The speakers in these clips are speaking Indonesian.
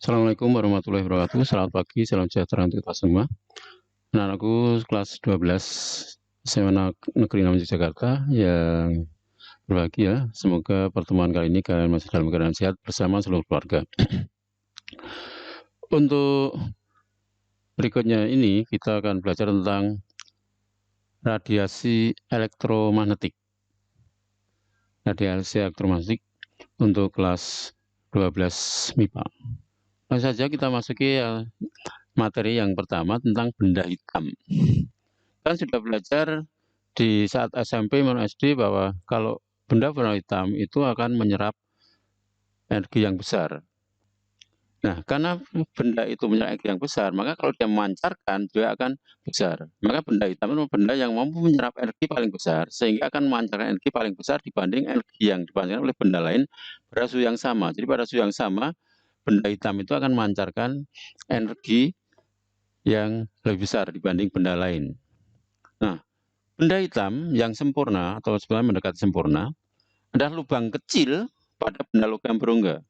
Assalamualaikum warahmatullahi wabarakatuh. Selamat pagi, salam sejahtera untuk kita semua. Anak-anakku kelas 12 SMA Negeri 6 Yogyakarta yang berbahagia. Semoga pertemuan kali ini kalian masih dalam keadaan sehat bersama seluruh keluarga. Untuk berikutnya ini kita akan belajar tentang radiasi elektromagnetik. Radiasi elektromagnetik untuk kelas 12 MIPA. Langsung saja kita masuki materi yang pertama tentang benda hitam. Kan sudah belajar di saat SMP maupun SD bahwa kalau benda warna hitam itu akan menyerap energi yang besar. Nah, karena benda itu menyerap energi yang besar, maka kalau dia memancarkan juga akan besar. Maka benda hitam itu benda yang mampu menyerap energi paling besar, sehingga akan memancarkan energi paling besar dibanding energi yang dipancarkan oleh benda lain pada suhu yang sama. Jadi pada suhu yang sama, benda hitam itu akan memancarkan energi yang lebih besar dibanding benda lain. Nah, benda hitam yang sempurna atau sebenarnya mendekati sempurna adalah lubang kecil pada benda logam berongga.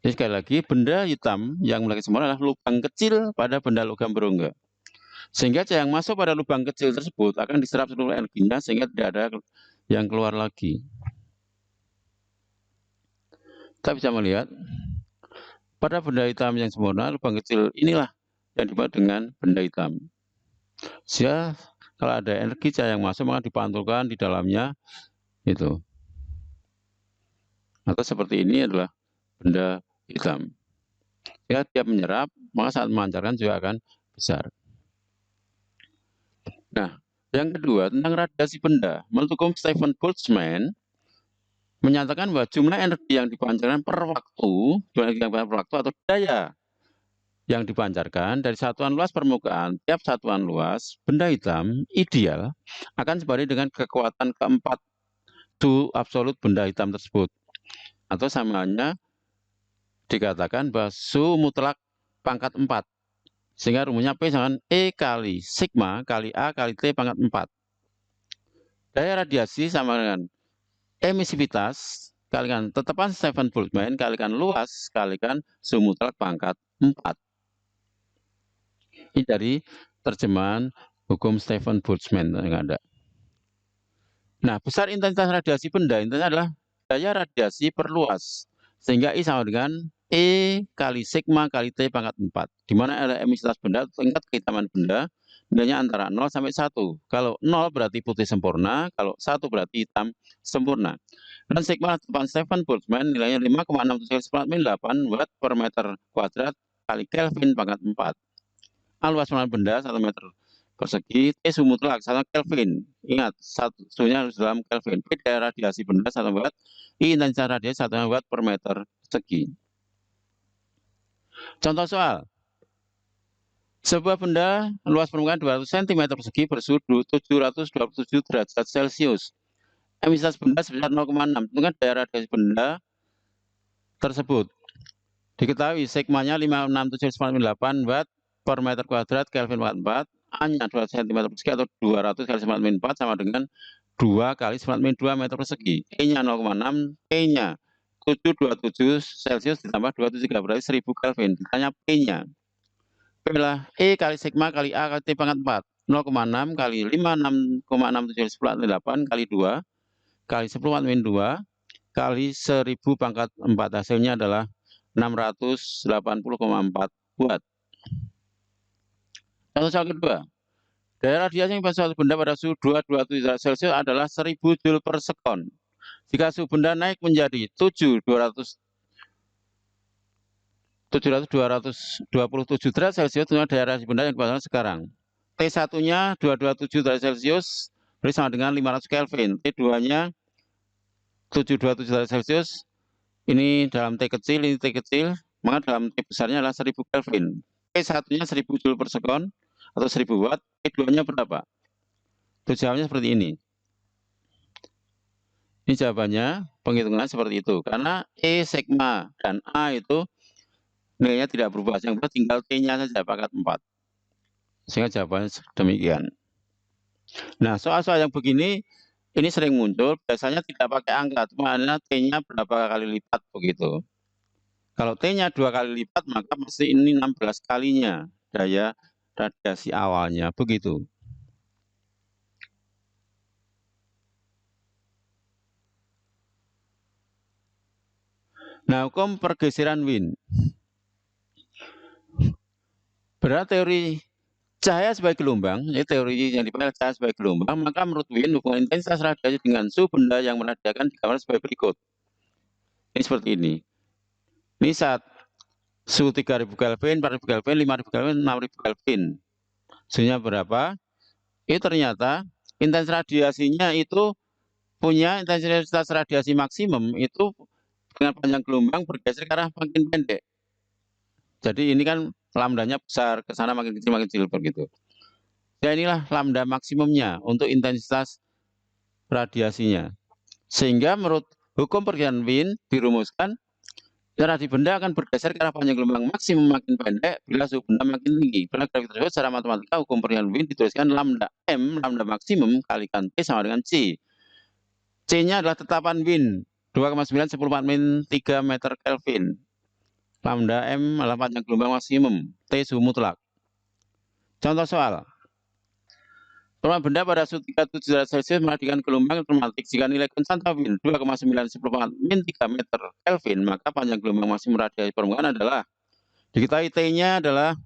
Jadi sekali lagi, benda hitam yang mendekati sempurna adalah lubang kecil pada benda logam berongga. Sehingga cahaya yang masuk pada lubang kecil tersebut akan diserap seluruh energinya sehingga tidak ada yang keluar lagi. Kita bisa melihat pada benda hitam yang sempurna, lubang kecil inilah yang dibuat dengan benda hitam. Sehingga kalau ada energi cahaya yang masuk maka dipantulkan di dalamnya itu. Atau seperti ini adalah benda hitam. Ya, dia menyerap, maka saat memancarkan juga akan besar. Nah, yang kedua tentang radiasi benda. Menurut hukum Stephen Boltzmann menyatakan bahwa jumlah energi yang dipancarkan per waktu atau daya yang dipancarkan dari satuan luas permukaan tiap satuan luas benda hitam ideal akan sebanding dengan kekuatan keempat suhu absolut benda hitam tersebut. Atau samanya dikatakan bahwa suhu mutlak pangkat 4. Sehingga rumusnya P sama E kali sigma kali A kali T pangkat 4. Daya radiasi sama dengan emisivitas kalikan tetapan Stephen Boltzmann kalikan luas kalikan suhu mutlak pangkat 4. Ini dari terjemahan hukum Stephen Boltzmann yang ada. Nah, besar intensitas radiasi benda intinya adalah daya radiasi per luas. Sehingga I sama dengan E kali sigma kali T pangkat 4. Di mana ada emisivitas benda, tingkat kehitaman benda, nilainya antara 0 sampai 1. Kalau 0 berarti putih sempurna, kalau 1 berarti hitam sempurna. Dan sigma depan Stephen Boltzmann nilainya 5,6798 watt per meter kuadrat kali Kelvin pangkat 4. A luas permukaan benda 1 meter persegi, T suhu mutlak 1 Kelvin. Ingat, suhunya harus dalam Kelvin. P daya radiasi benda 1 watt, I intensitas radiasi 1 watt per meter persegi. Contoh soal. Sebuah benda luas permukaan 200 cm persegi bersuhu 727 derajat Celcius. Emisivitas benda sebesar 0,6. Tentukan daya radiasi benda tersebut. Diketahui sigmanya 56798 watt per meter kuadrat Kelvin pangkat 4. A-nya 200 cm persegi atau 200 kali 9 4 sama dengan 2 kali 9 2 meter persegi. E-nya 0,6, T-nya 727 Celcius ditambah 273 berarti 1000 Kelvin. Ditanya P-nya. P adalah E kali sigma kali A kali T pangkat 4. 0,6 kali 5,6798 kali 2 kali 10 2 kali 1000 pangkat 4. Hasilnya adalah 680,4 watt. Contoh soal kedua. Daya radiasi yang suatu benda pada suhu 227 derajat Celcius adalah 1000 Joule per sekon. Jika suhu benda naik menjadi 227 derajat Celcius, dengan daya radiasi benda yang dipasang sekarang. T1-nya 227 derajat Celcius berarti sama dengan 500 Kelvin. T2-nya 727 derajat Celcius. Ini dalam T kecil, ini T kecil, maka dalam T besarnya adalah 1000 Kelvin. T1-nya 1000 Joule per sekon atau 1000 watt, T2-nya berapa? Itu jawabannya seperti ini. Ini jawabannya, penghitungannya seperti itu. Karena E, sigma, dan A itu nilainya tidak berubah. Yang berubah tinggal T-nya saja, pangkat 4. Sehingga jawabannya demikian. Nah, soal-soal yang begini, ini sering muncul, biasanya tidak pakai angka, cuma T-nya berapa kali lipat begitu. Kalau T-nya 2 kali lipat, maka pasti ini 16 kalinya daya radiasi awalnya, begitu. Nah, hukum pergeseran Wien. Berarti teori cahaya sebagai gelombang, ini teori yang dipakai cahaya sebagai gelombang, maka menurut Wien hubungan intensitas radiasi dengan suhu benda yang meradiakan digambarkan sebagai berikut. Ini seperti ini. Ini saat suhu 3000 Kelvin, 4000 Kelvin, 5000 Kelvin, 6000 Kelvin. Suhunya berapa? Ini ternyata intensitas radiasinya itu punya intensitas radiasi maksimum itu dengan panjang gelombang bergeser ke arah makin pendek. Jadi ini kan lambdanya besar, ke sana makin kecil begitu. Ya inilah lambda maksimumnya untuk intensitas radiasinya. Sehingga menurut hukum pergeseran Wien dirumuskan, radiasi benda akan bergeser ke arah panjang gelombang maksimum makin pendek bila suhu benda makin tinggi. Pada grafik tersebut secara matematika hukum pergeseran Wien dituliskan lambda M, lambda maksimum kalikan T sama dengan C. C-nya adalah tetapan Wien, 2,9 10 3 meter Kelvin. Lambda M adalah panjang gelombang maksimum, T suhu mutlak. Contoh soal. Perubahan benda pada suhu 37 derajat Celcius menghasilkan gelombang elektromagnetik jika nilai konstanta Wien 2,9 10 3 meter Kelvin, maka panjang gelombang maksimum radiasi permukaan adalah, diketahui T-nya adalah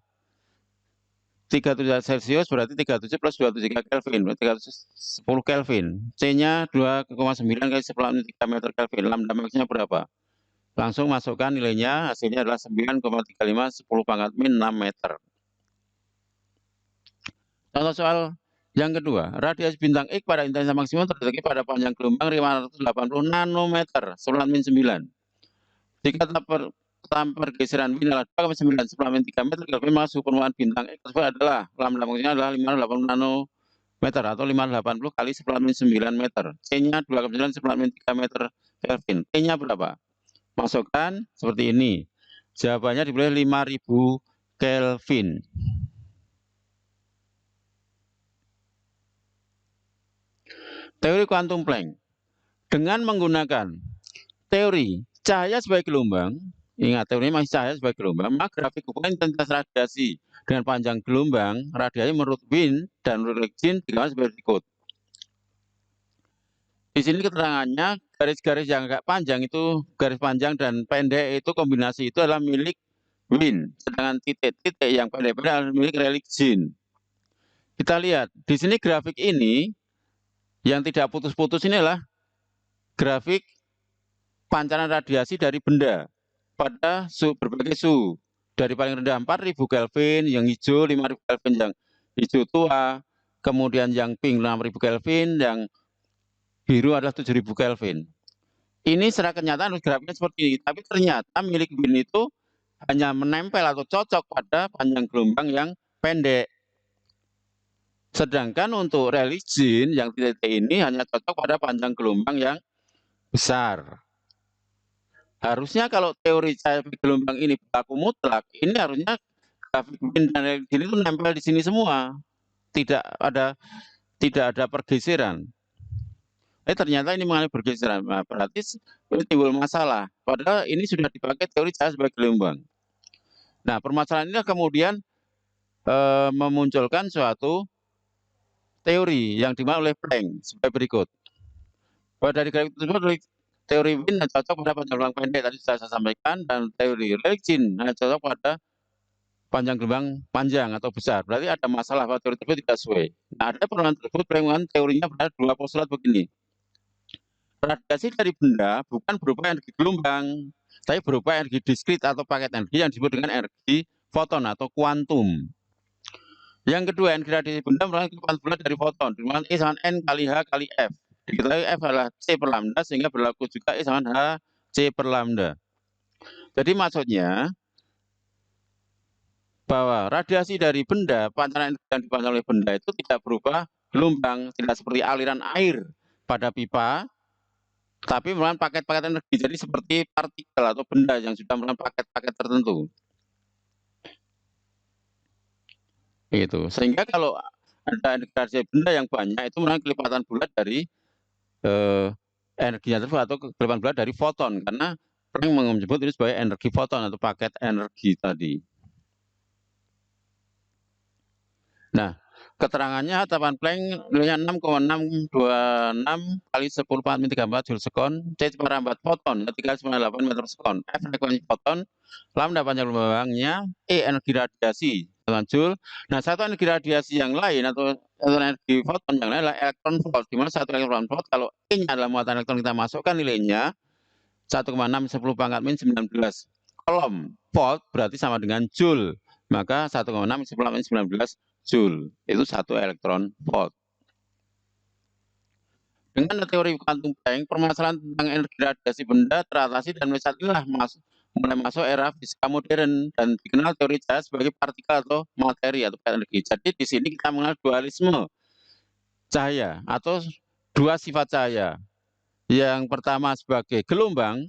37 derajat Celcius, berarti 37 plus 273 Kelvin, berarti 310 Kelvin. C-nya 2,9 kali 10 3 meter Kelvin. Lambda maksnya berapa? Langsung masukkan nilainya, hasilnya adalah 9,35 10⁻⁻6 meter. Contoh soal yang kedua, radiasi bintang X pada intensitas maksimum terdeteksi pada panjang gelombang 580 nanometer, 10⁻⁹. Jika pergeseran Wien adalah 2,9 10⁻³ meter Kelvin, maka suhu permukaan bintang X tersebut adalah lambda maksudnya adalah 580 nanometer atau 580 kali 10⁻⁹ meter. C-nya 2,9 10⁻³ meter Kelvin. T-nya berapa? Masukkan seperti ini. Jawabannya diberi 5000 Kelvin. Teori kuantum Planck. Dengan menggunakan teori cahaya sebagai gelombang, ingat teorinya masih cahaya sebagai gelombang, maka grafik hubungan intensitas radiasi dengan panjang gelombang radiasi menurut Wien dan menurut Legend digambarkan sebagai berikut. Di sini keterangannya garis-garis yang agak panjang itu, garis panjang dan pendek itu kombinasi itu adalah milik Wien, sedangkan titik-titik yang pendek-pendek adalah milik Legend. Kita lihat di sini grafik ini yang tidak putus-putus ini adalah grafik pancaran radiasi dari benda pada berbagai suhu. Dari paling rendah 4000 Kelvin, yang hijau 5000 Kelvin, yang hijau tua, kemudian yang pink 6000 Kelvin, yang biru adalah 7000 Kelvin. Ini secara kenyataan grafiknya seperti ini, tapi ternyata milik Wien itu hanya menempel atau cocok pada panjang gelombang yang pendek. Sedangkan untuk Legend yang titik ini hanya cocok pada panjang gelombang yang besar. Harusnya kalau teori cahaya gelombang ini berlaku mutlak, ini harusnya grafik Wien dan Legend itu nempel di sini semua, tidak ada pergeseran. Ternyata ini mengalami pergeseran, nah, berarti ini timbul masalah. Padahal ini sudah dipakai teori cahaya sebagai gelombang. Nah, permasalahan ini kemudian memunculkan suatu teori yang dimana oleh Planck sebagai berikut. Bahwa dari grafik tersebut teori Wien cocok pada panjang gelombang pendek tadi sudah saya sampaikan, dan teori Legend cocok pada panjang gelombang panjang atau besar. Berarti ada masalah bahwa teori tersebut tidak sesuai. Nah, ada perlawanan tersebut Planck teorinya pada dua postulat begini. Radiasi dari benda bukan berupa energi gelombang, tapi berupa energi diskrit atau paket energi yang disebut dengan energi foton atau kuantum. Yang kedua, energi radiasi benda merupakan kekuatan bulat dari foton, di mana E sama N kali H kali F. Diketahui F adalah C per lambda, sehingga berlaku juga E sama H C per lambda. Jadi maksudnya bahwa radiasi dari benda, pancaran energi yang dipancarkan oleh benda itu tidak berupa gelombang, tidak seperti aliran air pada pipa, tapi merupakan paket-paket energi. Jadi seperti partikel atau benda yang sudah merupakan paket-paket tertentu. Itu. Sehingga kalau ada energi benda yang banyak itu merupakan kelipatan bulat dari energinya tersebut atau kelipatan bulat dari foton, karena Planck menyebut ini sebagai energi foton atau paket energi tadi. Nah, keterangannya hatapan Planck nilainya 6,626 kali 10⁻³ Joule sekon, C seperempat foton, 3,98 meter sekon, F frekuensi foton, lambda panjang gelombangnya, E energi radiasi dengan Joule. Nah, satu energi radiasi yang lain atau energi foton yang lain adalah elektron volt, di mana satu elektron volt kalau E-nya adalah muatan elektron kita masukkan nilainya 1,6 10⁻⁻19 kolom volt berarti sama dengan Joule, maka 1,6 10⁻19 Joule itu satu elektron volt. Dengan teori kuantum Planck, permasalahan tentang energi radiasi benda teratasi dan mulai saat inilah mulai masuk era fisika modern dan dikenal teori cahaya sebagai partikel atau materi atau energi. Jadi di sini kita mengenal dualisme cahaya atau dua sifat cahaya. Yang pertama sebagai gelombang,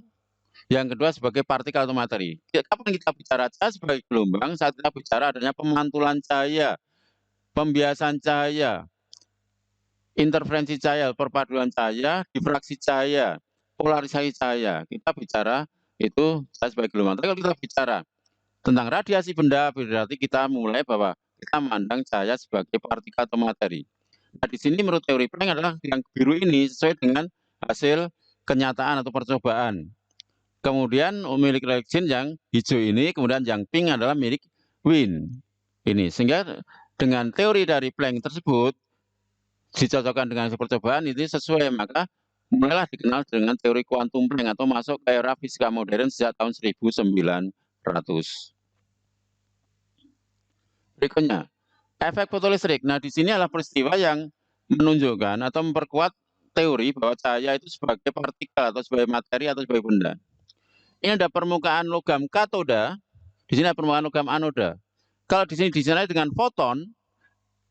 yang kedua sebagai partikel atau materi. Kapan kita bicara cahaya sebagai gelombang? Saat kita bicara adanya pemantulan cahaya, pembiasan cahaya, interferensi cahaya, perpaduan cahaya, difraksi cahaya, polarisasi cahaya. Kita bicara itu cahaya sebagai gelombang. Tapi kalau kita bicara tentang radiasi benda, berarti kita mulai bahwa kita memandang cahaya sebagai partikel atau materi. Nah, di sini menurut teori Planck adalah yang biru ini sesuai dengan hasil kenyataan atau percobaan. Kemudian milik Rexin yang hijau ini, kemudian yang pink adalah milik Wien. Ini sehingga dengan teori dari Planck tersebut dicocokkan dengan hasil percobaan ini sesuai, maka mulailah dikenal dengan teori kuantum Planck atau masuk ke era fisika modern sejak tahun 1900. Berikutnya, efek fotolistrik. Nah, di sini adalah peristiwa yang menunjukkan atau memperkuat teori bahwa cahaya itu sebagai partikel atau sebagai materi atau sebagai benda. Ini ada permukaan logam katoda, di sini ada permukaan logam anoda. Kalau di sini disinari dengan foton,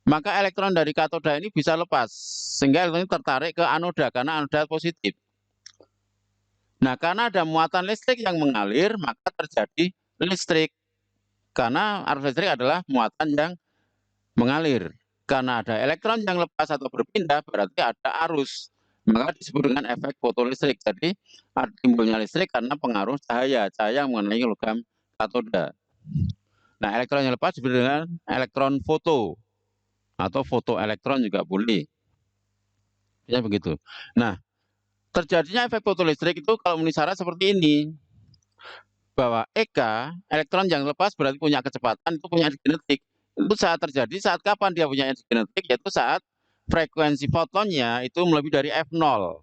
maka elektron dari katoda ini bisa lepas, sehingga elektron ini tertarik ke anoda karena anoda positif. Nah, karena ada muatan listrik yang mengalir, maka terjadi listrik. Karena arus listrik adalah muatan yang mengalir. Karena ada elektron yang lepas atau berpindah, berarti ada arus. Maka disebut dengan efek fotolistrik. Jadi timbulnya listrik karena pengaruh cahaya yang mengenai logam katoda. Nah, elektron yang lepas disebut dengan elektron foto atau fotoelektron juga boleh. Ya begitu. Nah, terjadinya efek fotolistrik itu kalau memenuhi syarat seperti ini. Bahwa EK, elektron yang lepas berarti punya kecepatan, itu punya energi kinetik. Itu saat terjadi, saat kapan dia punya energi kinetik, yaitu saat frekuensi fotonnya itu melebihi dari F0.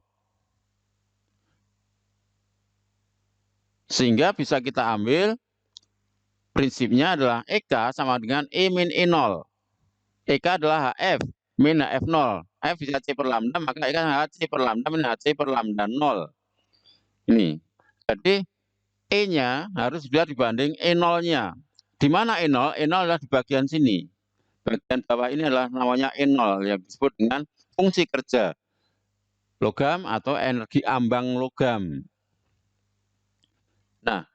Sehingga bisa kita ambil prinsipnya adalah EK sama dengan E min E0. EK adalah HF min HF0. F bisa C per lambda, maka EK HC per lambda min HC per lambda 0. Ini. Jadi E-nya harus bisa dibanding E0-nya. Di mana E0? E0 adalah di bagian sini. Bagian bawah ini adalah namanya E0 yang disebut dengan fungsi kerja logam atau energi ambang logam. Nah,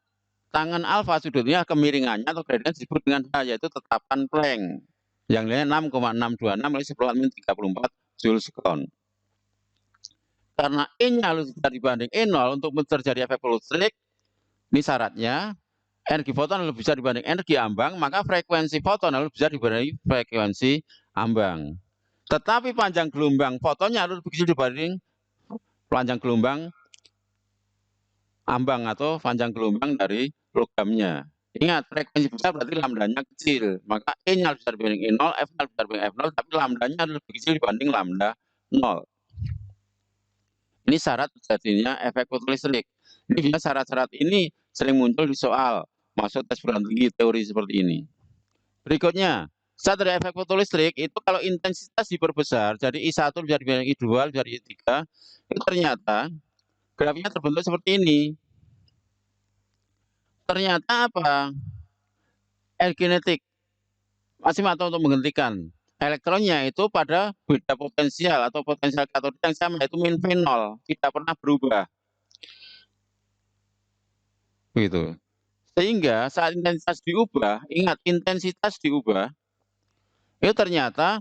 tangan alfa sudutnya kemiringannya atau gradiennya disebut dengan H, yaitu tetapan Planck. Yang nilainya 6,626 kali 10⁻34 Joule sekon. Karena E-nya harus bisa dibanding E0 untuk terjadi efek listrik, ini syaratnya energi foton harus bisa dibanding energi ambang, maka frekuensi foton harus bisa dibanding frekuensi ambang. Tetapi panjang gelombang fotonnya harus lebih kecil dibanding panjang gelombang ambang atau panjang gelombang dari logamnya. Ingat, frekuensi besar berarti lambdanya kecil. Maka E-nya harus bisa dibanding E0, F-nya harus bisa dibanding F0, tapi lambdanya harus lebih kecil dibanding lambda 0. Ini syarat terjadinya efek fotolistrik. Ini biasanya syarat-syarat ini sering muncul di soal masuk tes perguruan tinggi teori seperti ini. Berikutnya, saat ada efek fotolistrik itu kalau intensitas diperbesar, jadi I1 bisa dibanding I2, bisa dibanding I3, itu ternyata grafiknya terbentuk seperti ini. Ternyata apa? Energi kinetik maksimal untuk menghentikan elektronnya itu pada beda potensial atau potensial katoda yang sama, yaitu min V0, tidak pernah berubah. Begitu. Sehingga saat intensitas diubah, ingat intensitas diubah, itu ternyata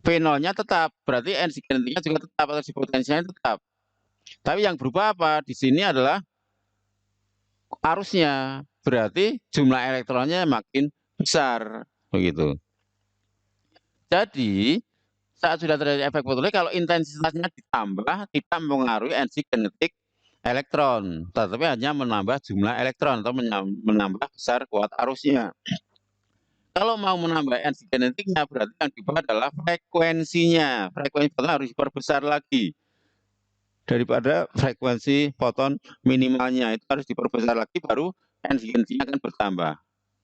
V0-nya tetap, berarti energi kinetiknya juga tetap, atau potensialnya tetap. Tapi yang berubah apa? Di sini adalah arusnya, berarti jumlah elektronnya makin besar, begitu. Jadi, saat sudah terjadi efek fotoelektrik, kalau intensitasnya ditambah, tidak mempengaruhi energi kinetik elektron, tetapi hanya menambah jumlah elektron atau menambah besar kuat arusnya. Kalau mau menambah energi kinetiknya, berarti yang diubah adalah frekuensinya. Frekuensi foton harus diperbesar lagi daripada frekuensi foton minimalnya, itu harus diperbesar lagi, baru energi kinetiknya akan bertambah.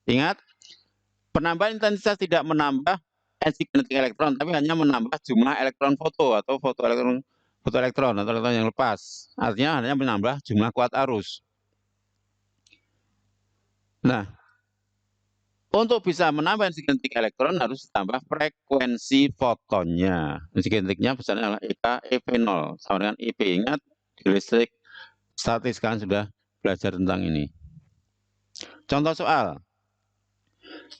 Ingat, penambahan intensitas tidak menambah energi kinetik elektron, tapi hanya menambah jumlah elektron foto atau fotoelektron atau elektron yang lepas. Artinya hanya menambah jumlah kuat arus. Nah, untuk bisa menambah energi kinetik elektron harus ditambah frekuensi fotonnya. Energi kinetiknya besarnya adalah EK EV0 sama dengan IP. Ingat, di listrik statis kalian sudah belajar tentang ini. Contoh soal.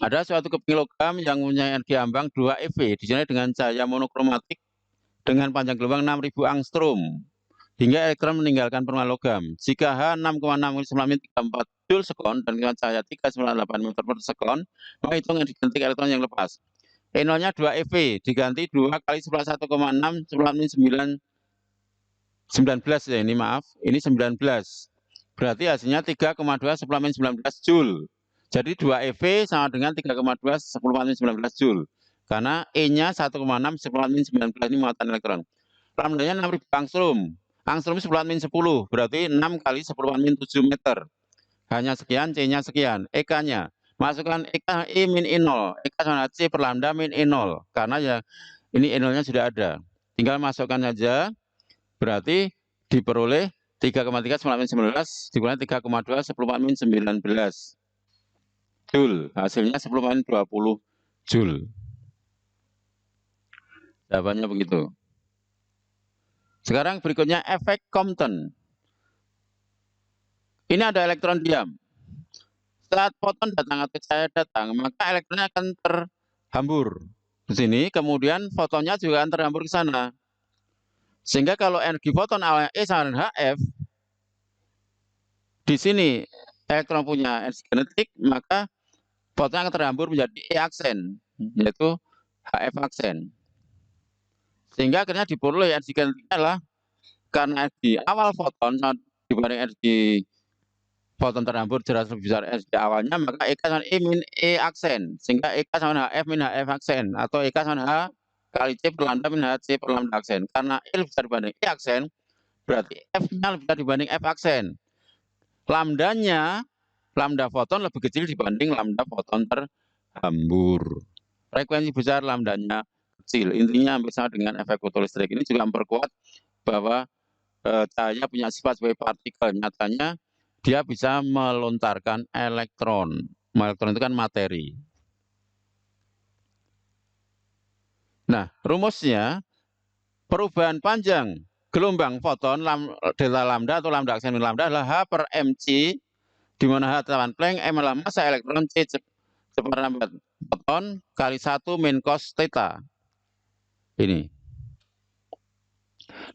Ada suatu keping logam yang mempunyai energi ambang 2 eV disinari dengan cahaya monokromatik dengan panjang gelombang 6000 angstrom hingga elektron meninggalkan permukaan logam. Jika H 6,6 Joule sekon dan kecepatan cahaya 398 meter per sekon, maka hitung energi kinetik elektron yang lepas. E0-nya 2 eV diganti 2 kali 11 1,6 10 19 ya, ini maaf, ini 19. Berarti hasilnya 3,2 10 19 Joule. Jadi 2 eV sama dengan 3,2 10 19 Joule. Karena E-nya 1,6 10 19 ini muatan elektron. Lambdanya 6000 angstrom. Angstrom 10 berarti 6 kali 10 7 meter. Hanya sekian, C-nya sekian. EK-nya, masukkan EK I min E0. EK sama C per lambda min E0. Karena ya ini E0-nya sudah ada. Tinggal masukkan saja. Berarti diperoleh 3,3 10 19 dikurangi 3,2 10 19 Joule. Hasilnya 10 20 Joule. Jawabannya begitu. Sekarang berikutnya efek Compton. Ini ada elektron diam. Saat foton datang atau cahaya datang, maka elektronnya akan terhambur ke sini, kemudian fotonnya juga akan terhambur ke sana. Sehingga kalau energi foton awalnya E sama dengan HF, di sini elektron punya energi kinetik, maka fotonnya akan terhambur menjadi E aksen, yaitu HF aksen. Sehingga akhirnya diperoleh energi kinetiknya adalah karena di awal foton dibanding energi foton terhambur jelas lebih besar energi awalnya, maka EK sama E min E aksen. Sehingga EK sama dengan HF min HF aksen. Atau EK sama dengan H kali C per lambda min HC per lambda aksen. Karena E lebih besar dibanding E aksen, berarti F-nya lebih besar dibanding F aksen. Lambdanya, lambda foton lebih kecil dibanding lambda foton terhambur. Frekuensi besar, lambdanya kecil. Intinya hampir sama dengan efek fotolistrik. Ini juga memperkuat bahwa cahaya punya sifat sebagai partikel. Nyatanya dia bisa melontarkan elektron. Elektron itu kan materi. Nah, rumusnya perubahan panjang gelombang foton delta lambda atau lambda aksen min lambda adalah H per mc, di mana H teman Planck, M adalah massa elektron, C cepat lambat foton kali 1 min cos theta. Ini.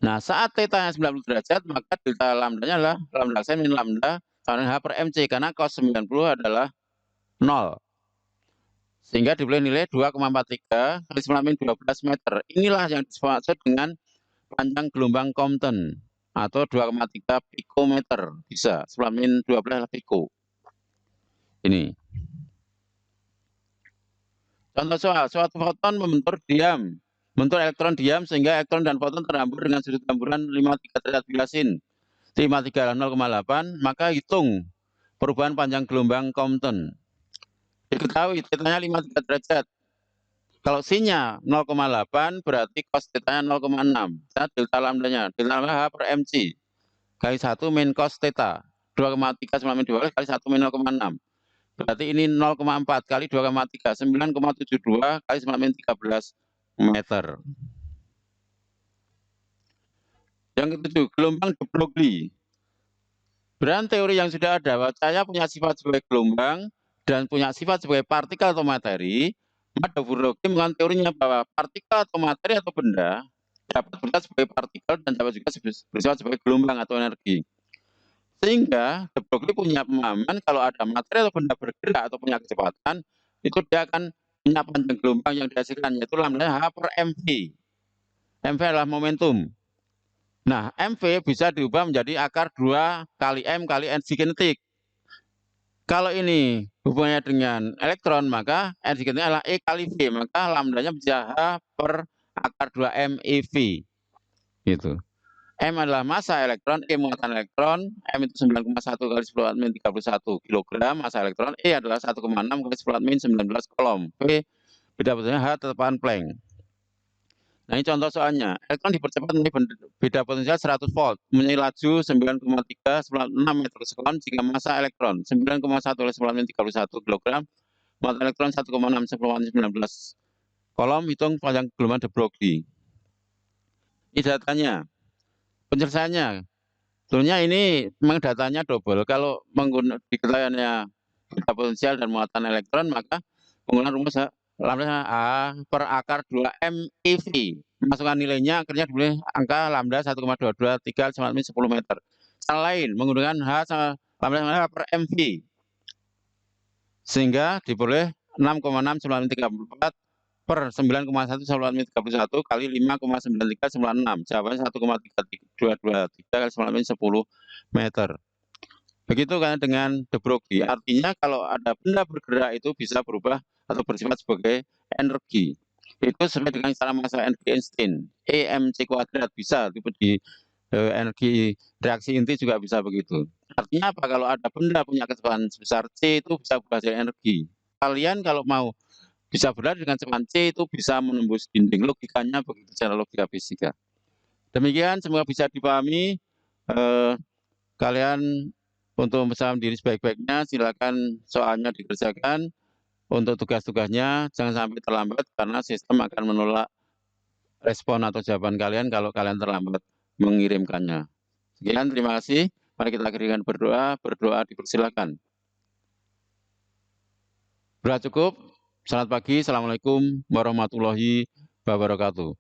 Nah, saat theta-nya 90 derajat, maka delta lambdanya adalah lambda aksen min lambda sama dengan H per mc, karena cos 90 adalah 0. Sehingga diberi nilai 2,43 kali 9 min 12 meter. Inilah yang dimaksud dengan panjang gelombang Compton atau 2,3 pikometer. Bisa, 9 min 12 adalah piko. Ini. Contoh soal, suatu foton membentur diam. Membentur elektron diam sehingga elektron dan foton terhambur dengan sudut hamburan 53 derajat bilasin. 53 0,8, maka hitung perubahan panjang gelombang Compton. Diketahui θ-nya 53 derajat. Kalau sin-nya 0,8 berarti cos θ-nya 0,6. Delta lambdanya, delta lambda H per mc kali 1 min cos θ. 2,3 min 12 kali 1 min 0,6. Berarti ini 0,4 kali 2,3, 9,72 kali 9 min 13 meter. Yang ketujuh, gelombang de Broglie. Berdasarkan teori yang sudah ada, bahwa cahaya punya sifat sebagai gelombang dan punya sifat sebagai partikel atau materi, maka de Broglie menggunakan teorinya bahwa partikel atau materi atau benda dapat bersifat sebagai partikel dan dapat juga bersifat sebagai gelombang atau energi. Sehingga de Broglie punya pemahaman kalau ada materi atau benda bergerak atau punya kecepatan, itu dia akan punya panjang gelombang yang dihasilkan, yaitu lambda H per mv. mv adalah momentum. Nah, mv bisa diubah menjadi akar 2 kali m kali energi kinetik. Kalau ini hubungannya dengan elektron, maka energi kinetiknya adalah E kali V, maka lambdanya bisa H per akar 2 m eV. Gitu. M adalah massa elektron, E muatan elektron, M itu 9,1 kali 10 - 31 kg massa elektron, E adalah 1,6 kali 10 - 19 kolom. V beda potensial H tetapkan Planck. Nah, ini contoh soalnya. Elektron dipercepat menjadi beda potensial 100 volt, mempunyai laju 9,396 meter per sekon jika massa elektron 9,1 kali 10 - 31 kg, muatan elektron 1,6 10 - 19 kolom, hitung panjang gelombang de Broglie. Ini datanya. Penyelesaiannya, sebetulnya ini memang datanya double. Kalau menggunakan diketahuinya beda potensial dan muatan elektron, maka penggunaan rumus lambda A per akar 2 m eV. Masukkan nilainya, akhirnya diberi angka lambda 1,223 sama 10 meter. Cara lain, menggunakan H sama lambda per mv. Sehingga diperoleh 6,6934 per 9,1 kali 5,9396. Jawabannya 1,3223 kali 10 meter. Begitu kan dengan de Broglie. Artinya kalau ada benda bergerak itu bisa berubah atau bersifat sebagai energi. Itu sesuai dengan cara massa energi Einstein. EmC kuadrat bisa di energi reaksi inti juga bisa begitu. Artinya apa? Kalau ada benda punya kecepatan sebesar C itu bisa berubah jadi energi. Kalian kalau mau bisa berlari dengan cepat C itu bisa menembus dinding. Logikanya begitu secara logika fisika. Demikian, semoga bisa dipahami. Kalian untuk mempersiapkan diri sebaik-baiknya, silakan soalnya dikerjakan. Untuk tugas-tugasnya jangan sampai terlambat karena sistem akan menolak respon atau jawaban kalian kalau kalian terlambat mengirimkannya. Sekian, terima kasih. Mari kita akhiri dengan berdoa. Berdoa dipersilakan. Berdoa cukup. Selamat pagi. Assalamualaikum warahmatullahi wabarakatuh.